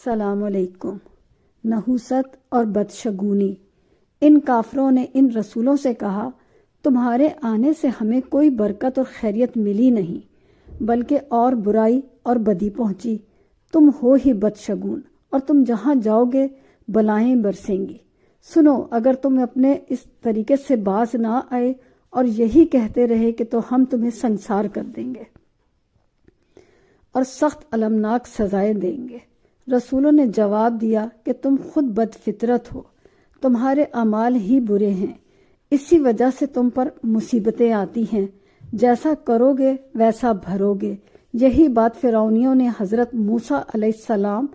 السلام علیکم۔ نحوست اور بدشگونی۔ ان کافروں نے ان رسولوں سے کہا، تمہارے آنے سے ہمیں کوئی برکت اور خیریت ملی نہیں، بلکہ اور برائی اور بدی پہنچی۔ تم ہو ہی بدشگون، اور تم جہاں جاؤ گے بلائیں برسیں گی۔ سنو، اگر تم اپنے اس طریقے سے باز نہ آئے اور یہی کہتے رہے کہ تو ہم تمہیں سنسار کر دیں گے اور سخت المناک سزائیں دیں گے۔ رسولوں نے جواب دیا کہ تم خود بد فطرت ہو، تمہارے اعمال ہی برے ہیں، اسی وجہ سے تم پر مصیبتیں آتی ہیں، جیسا کرو گے ویسا بھرو گے۔ یہی بات فرعونیوں نے حضرت موسیٰ علیہ السلام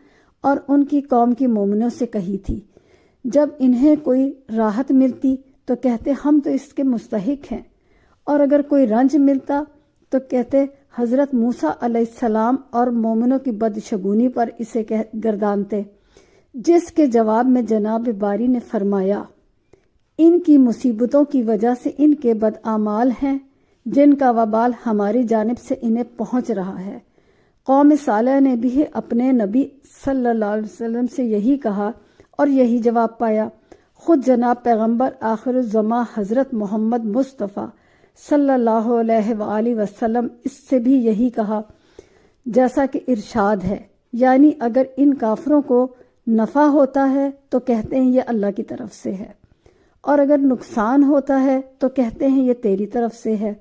اور ان کی قوم کی مومنوں سے کہی تھی۔ جب انہیں کوئی راحت ملتی تو کہتے ہم تو اس کے مستحق ہیں، اور اگر کوئی رنج ملتا تو کہتے حضرت موسیٰ علیہ السلام اور مومنوں کی بدشگونی پر اسے گردانتے، جس کے جواب میں جناب باری نے فرمایا، ان کی مصیبتوں کی وجہ سے ان کے بدعمال ہیں، جن کا وبال ہماری جانب سے انہیں پہنچ رہا ہے۔ قوم صالح نے بھی اپنے نبی صلی اللہ علیہ وسلم سے یہی کہا اور یہی جواب پایا۔ خود جناب پیغمبر آخر الزماں حضرت محمد مصطفیٰ صلی اللہ علیہ وآلہ وسلم اس سے بھی یہی کہا، جیسا کہ ارشاد ہے، یعنی اگر ان کافروں کو نفع ہوتا ہے تو کہتے ہیں یہ اللہ کی طرف سے ہے، اور اگر نقصان ہوتا ہے تو کہتے ہیں یہ تیری طرف سے ہے۔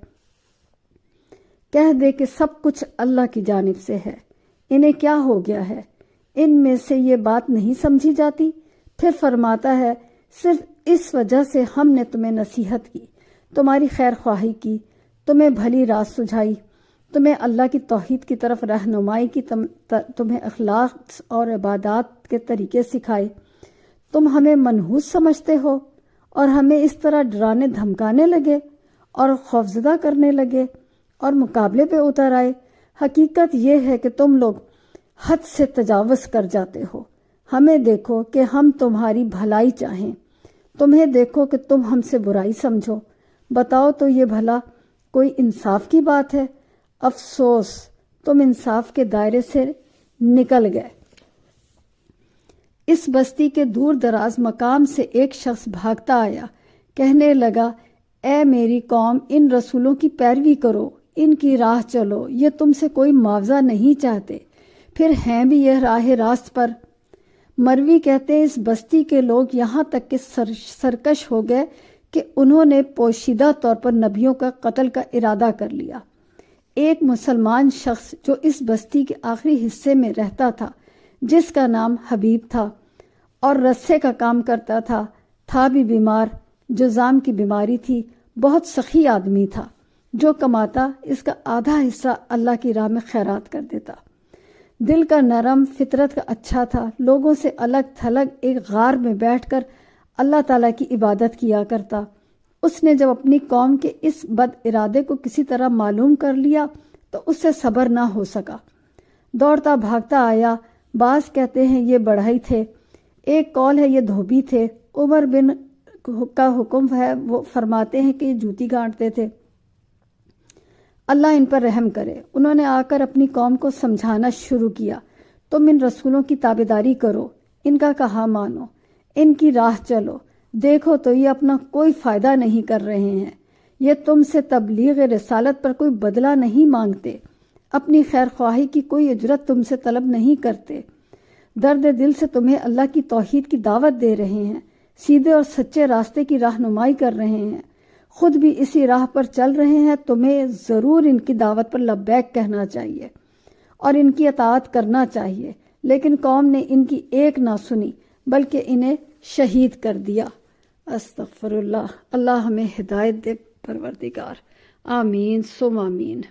کہہ دے کہ سب کچھ اللہ کی جانب سے ہے، انہیں کیا ہو گیا ہے؟ ان میں سے یہ بات نہیں سمجھی جاتی؟ پھر فرماتا ہے، صرف اس وجہ سے ہم نے تمہیں نصیحت کی، تمہاری خیر خواہی کی، تمہیں بھلی راہ سجھائی، تمہیں اللہ کی توحید کی طرف رہنمائی کی، تمہیں اخلاق اور عبادات کے طریقے سکھائے۔ تم ہمیں منحوس سمجھتے ہو اور ہمیں اس طرح ڈرانے دھمکانے لگے اور خوفزدہ کرنے لگے اور مقابلے پہ اتر آئے۔ حقیقت یہ ہے کہ تم لوگ حد سے تجاوز کر جاتے ہو۔ ہمیں دیکھو کہ ہم تمہاری بھلائی چاہیں، تمہیں دیکھو کہ تم ہم سے برائی سمجھو۔ بتاؤ تو یہ بھلا کوئی انصاف کی بات ہے؟ افسوس، تم انصاف کے دائرے سے نکل گئے۔ اس بستی کے دور دراز مقام سے ایک شخص بھاگتا آیا، کہنے لگا، اے میری قوم، ان رسولوں کی پیروی کرو، ان کی راہ چلو، یہ تم سے کوئی معاوضہ نہیں چاہتے، پھر ہیں بھی یہ راہ راست پر۔ مروی کہتے ہیں، اس بستی کے لوگ یہاں تک کہ سرکش ہو گئے کہ انہوں نے پوشیدہ طور پر نبیوں کا قتل کا ارادہ کر لیا۔ ایک مسلمان شخص جو اس بستی کے آخری حصے میں رہتا تھا، جس کا نام حبیب تھا اور رسے کا کام کرتا تھا بھی بیمار، جذام کی بیماری تھی، بہت سخی آدمی تھا، جو کماتا اس کا آدھا حصہ اللہ کی راہ میں خیرات کر دیتا۔ دل کا نرم، فطرت کا اچھا تھا، لوگوں سے الگ تھلگ ایک غار میں بیٹھ کر اللہ تعالیٰ کی عبادت کیا کرتا۔ اس نے جب اپنی قوم کے اس بد ارادے کو کسی طرح معلوم کر لیا تو اس سے صبر نہ ہو سکا، دوڑتا بھاگتا آیا۔ بعض کہتے ہیں یہ بڑھئی تھے، ایک قول ہے یہ دھوبی تھے۔ عمر بن کا حکم ہے، وہ فرماتے ہیں کہ یہ جوتی گانٹتے تھے۔ اللہ ان پر رحم کرے۔ انہوں نے آ کر اپنی قوم کو سمجھانا شروع کیا، تم ان رسولوں کی تابعداری کرو، ان کا کہا مانو، ان کی راہ چلو۔ دیکھو تو یہ اپنا کوئی فائدہ نہیں کر رہے ہیں، یہ تم سے تبلیغ رسالت پر کوئی بدلہ نہیں مانگتے، اپنی خیر خواہی کی کوئی اجرت تم سے طلب نہیں کرتے، درد دل سے تمہیں اللہ کی توحید کی دعوت دے رہے ہیں، سیدھے اور سچے راستے کی رہنمائی کر رہے ہیں، خود بھی اسی راہ پر چل رہے ہیں۔ تمہیں ضرور ان کی دعوت پر لبیک کہنا چاہیے اور ان کی اطاعت کرنا چاہیے، لیکن قوم نے ان کی ایک نہ سنی بلکہ انہیں شہید کر دیا۔ استغفر اللہ۔ اللہ ہمیں ہدایت دے پروردگار، آمین ثم آمین۔